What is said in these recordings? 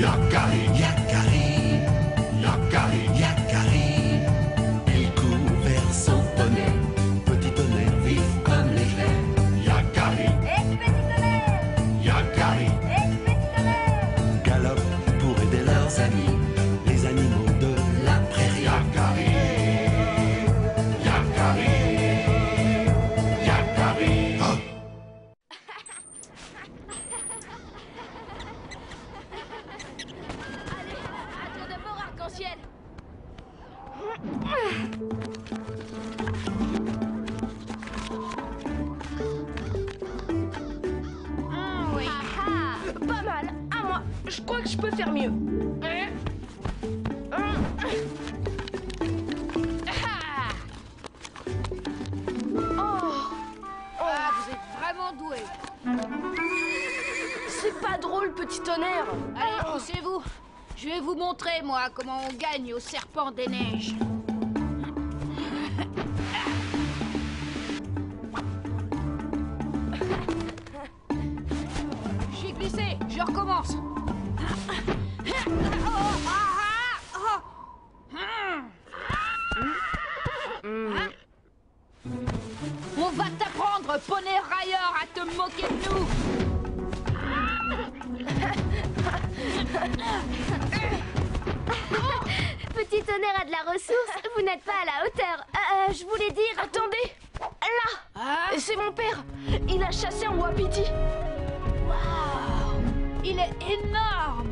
Yakari, Yakari, Yakari, Yakari. Il court vers son poney, petit tonnerre vif comme l'éclair. Yakari, Petit tonnerre, Yakari, petit tonnerre. galope pour aider leurs amis, les animaux de la prairie. Yakari, Yakari, Yakari. Oh. Allez, à toi d'abord, arc-en-ciel. Oui. Pas mal, à moi. Je crois que je peux faire mieux. Ah, vous êtes vraiment doué. C'est pas drôle, petit tonnerre. Allez, poussez-vous. Je vais vous montrer, moi, comment on gagne au serpent des neiges. J'ai glissé, je recommence. On va t'apprendre, poney railleur, à te moquer de nous. Petit tonnerre a de la ressource, vous n'êtes pas à la hauteur. Je voulais dire... Attendez, là, Ah, c'est mon père. Il a chassé un wapiti. waouh, il est énorme.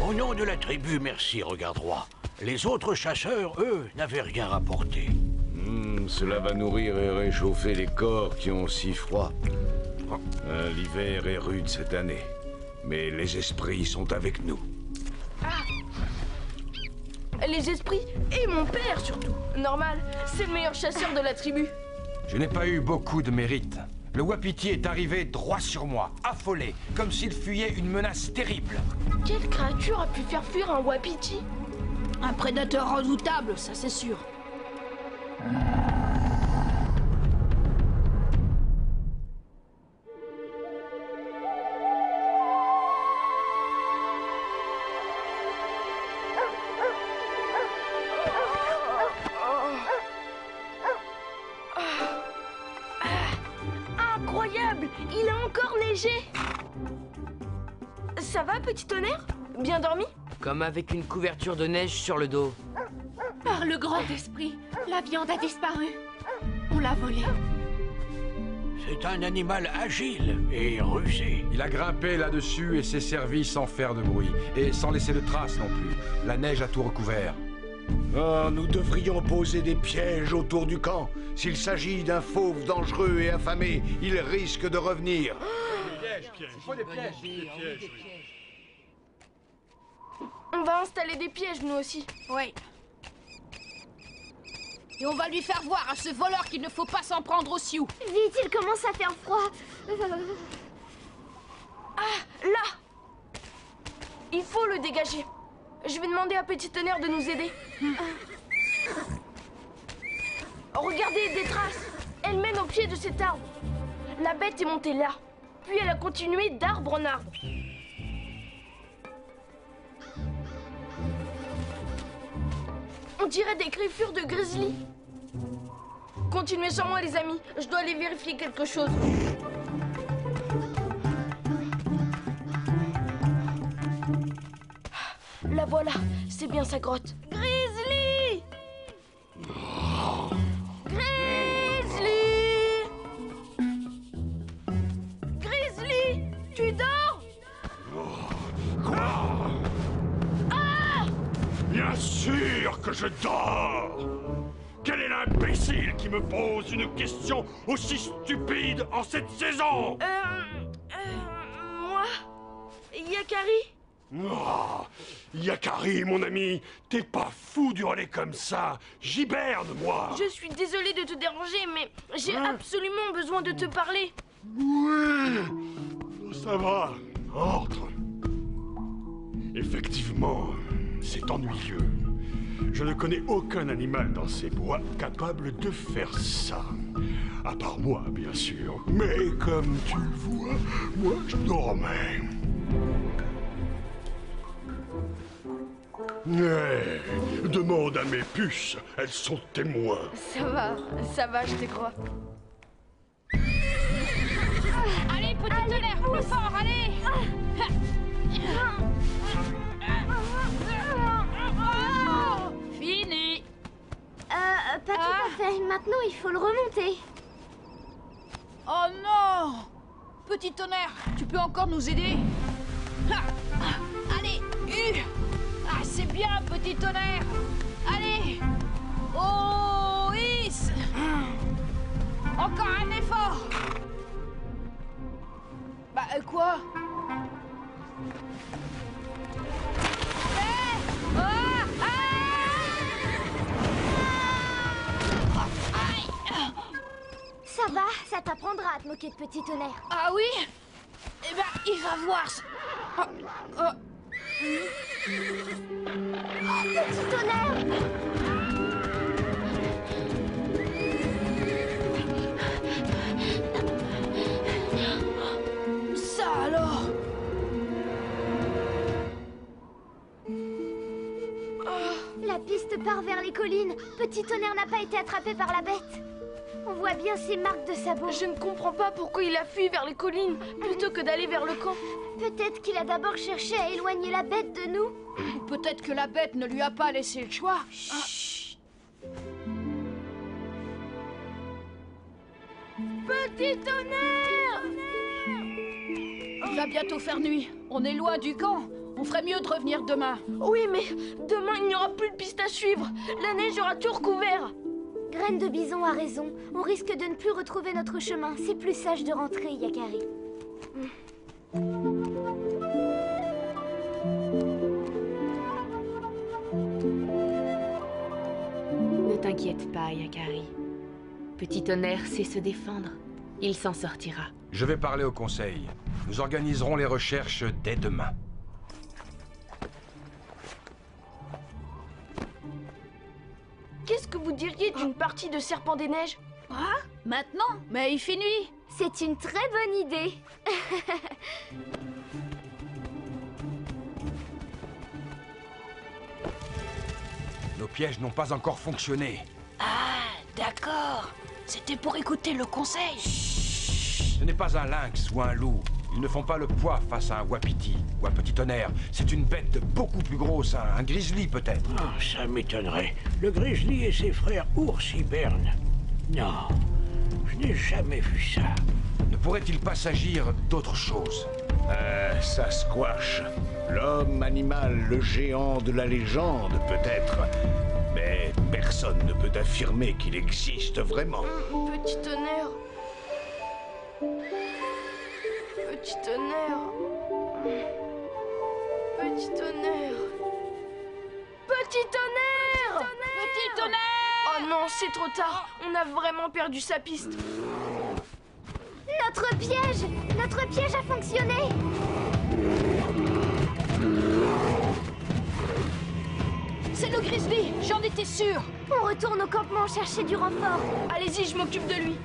Au nom de la tribu, merci, Regard Droit. Les autres chasseurs, eux, n'avaient rien rapporté. Cela va nourrir et réchauffer les corps qui ont si froid. L'hiver est rude cette année, mais les esprits sont avec nous. Les esprits et mon père surtout. Normal, c'est le meilleur chasseur de la tribu. Je n'ai pas eu beaucoup de mérite. Le wapiti est arrivé droit sur moi, affolé, comme s'il fuyait une menace terrible. Quelle créature a pu faire fuir un wapiti? Un prédateur redoutable, ça c'est sûr. Incroyable! Il a encore neigé! Ça va, petit tonnerre? Bien dormi? Comme avec une couverture de neige sur le dos. Par le grand esprit, la viande a disparu. On l'a volée. C'est un animal agile et rusé. Il a grimpé là-dessus et s'est servi sans faire de bruit. Et sans laisser de traces non plus. La neige a tout recouvert. Oh, nous devrions poser des pièges autour du camp. S'il s'agit d'un fauve dangereux et affamé, il risque de revenir. On va installer des pièges, nous aussi. Oui. Et on va lui faire voir à ce voleur qu'il ne faut pas s'en prendre aux Sioux. Vite, il commence à faire froid. Là! Il faut le dégager. Je vais demander à Petit Tonnerre de nous aider. Regardez, des traces. Elle mène au pied de cet arbre. La bête est montée là. Puis elle a continué d'arbre en arbre. On dirait des griffures de grizzly. Continuez sans moi, les amis. Je dois aller vérifier quelque chose. La voilà, c'est bien sa grotte. Grizzly! Grizzly! Grizzly! Tu dors? Bien sûr que je dors! Quel est l'imbécile qui me pose une question aussi stupide en cette saison? Moi? Yakari? Oh, Yakari, mon ami, t'es pas fou d'hurler comme ça. J'hiberne, moi. Je suis désolée de te déranger, mais j'ai absolument besoin de te parler. Oui, ça va. Entre. Effectivement, c'est ennuyeux. Je ne connais aucun animal dans ces bois capable de faire ça. À part moi, bien sûr. Mais comme tu le vois, moi je dormais. Demande à mes puces, elles sont témoins. Ça va, je te crois. Allez, petit tonnerre, plus fort, allez. Fini. Pas tout à fait. Maintenant, il faut le remonter. Oh non! Petit tonnerre, tu peux encore nous aider? Allez, ah, c'est bien, petit tonnerre. Allez. Oh, Is. Encore un effort. Bah, quoi? Ça va, ça t'apprendra à te moquer de petit tonnerre. Ah oui? Eh ben, il va voir. Petit tonnerre! Ça alors? La piste part vers les collines. Petit tonnerre n'a pas été attrapé par la bête. On voit bien ses marques de sabots. Je ne comprends pas pourquoi il a fui vers les collines plutôt que d'aller vers le camp. Peut-être qu'il a d'abord cherché à éloigner la bête de nous. Ou peut-être que la bête ne lui a pas laissé le choix. Petit tonnerre! Il va bientôt faire nuit. On est loin du camp. On ferait mieux de revenir demain. Oui, mais demain, il n'y aura plus de piste à suivre. La neige aura tout recouvert. Graine de Bison a raison. On risque de ne plus retrouver notre chemin. C'est plus sage de rentrer, Yakari. Ne t'inquiète pas, Yakari. Petit tonnerre sait se défendre. Il s'en sortira. Je vais parler au conseil. Nous organiserons les recherches dès demain. Qu'est-ce que vous diriez d'une partie de Serpent des Neiges? Ah, maintenant? Mais il fait nuit. C'est une très bonne idée. Nos pièges n'ont pas encore fonctionné. Ah, d'accord. C'était pour écouter le conseil. Ce n'est pas un lynx ou un loup. Ils ne font pas le poids face à un wapiti ou un petit tonnerre. C'est une bête beaucoup plus grosse, un grizzly peut-être. Oh, ça m'étonnerait. Le grizzly et ses frères ours hibernent. Non, je n'ai jamais vu ça. Ne pourrait-il pas s'agir d'autre chose? Sasquatch. L'homme animal, le géant de la légende, peut-être. Mais personne ne peut affirmer qu'il existe vraiment. Petit tonnerre. Petit tonnerre. Petit tonnerre. Petit tonnerre. Petit tonnerre! Oh non, c'est trop tard. On a vraiment perdu sa piste. Notre piège! Notre piège a fonctionné! C'est le grizzly, j'en étais sûre. On retourne au campement chercher du renfort. Allez-y, je m'occupe de lui.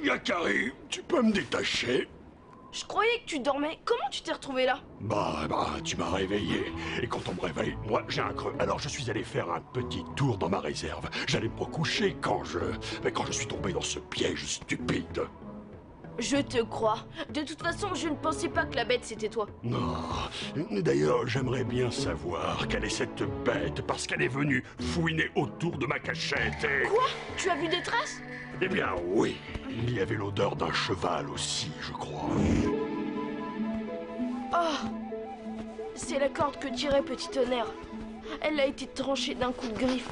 Yakari, tu peux me détacher? Je croyais que tu dormais. Comment tu t'es retrouvé là? Bah, tu m'as réveillé. Et quand on me réveille, moi, j'ai un creux. Alors je suis allé faire un petit tour dans ma réserve. J'allais me recoucher quand je suis tombé dans ce piège stupide. Je te crois. De toute façon, je ne pensais pas que la bête c'était toi. Non. D'ailleurs, j'aimerais bien savoir quelle est cette bête, parce qu'elle est venue fouiner autour de ma cachette et... Quoi? Tu as vu des traces? Eh bien, oui. Il y avait l'odeur d'un cheval aussi, je crois. Oh! C'est la corde que tirait Petit Tonnerre. Elle a été tranchée d'un coup de griffe.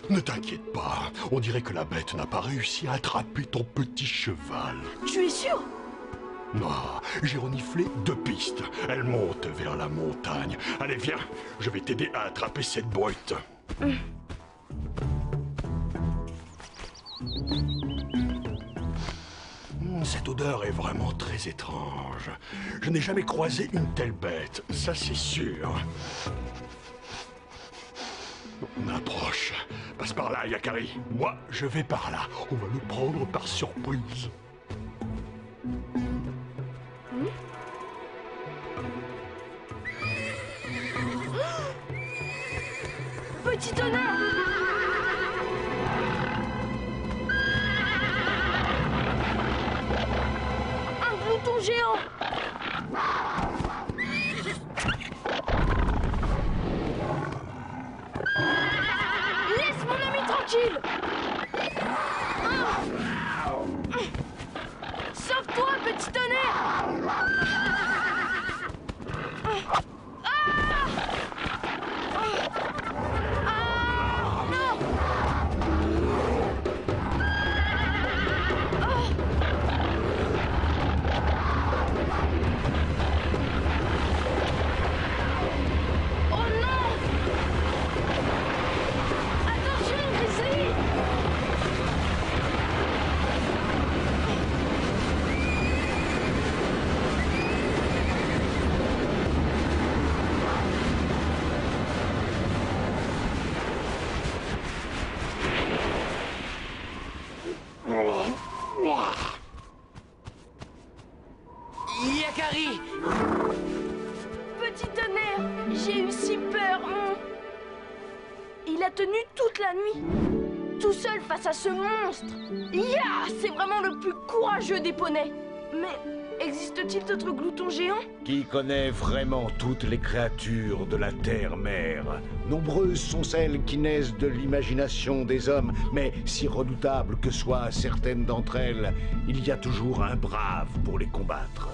Ne t'inquiète pas, on dirait que la bête n'a pas réussi à attraper ton petit cheval. Tu es sûr? Non, j'ai reniflé 2 pistes. Elle monte vers la montagne. Allez, viens, je vais t'aider à attraper cette brute. Cette odeur est vraiment très étrange. Je n'ai jamais croisé une telle bête, ça c'est sûr. On approche. Passe par là, Yakari. Moi, je vais par là. On va nous prendre par surprise. Petit tonnerre! Un glouton géant! Laisse mon ami tranquille! Sauve-toi, petit tonnerre! Yakari! Petit tonnerre, j'ai eu si peur. Il a tenu toute la nuit, tout seul face à ce monstre. Ya, c'est vraiment le plus courageux des poneys. Mais existe-t-il d'autres gloutons géants? Qui connaît vraiment toutes les créatures de la terre-mère? Nombreuses sont celles qui naissent de l'imagination des hommes, mais si redoutables que soient certaines d'entre elles, il y a toujours un brave pour les combattre.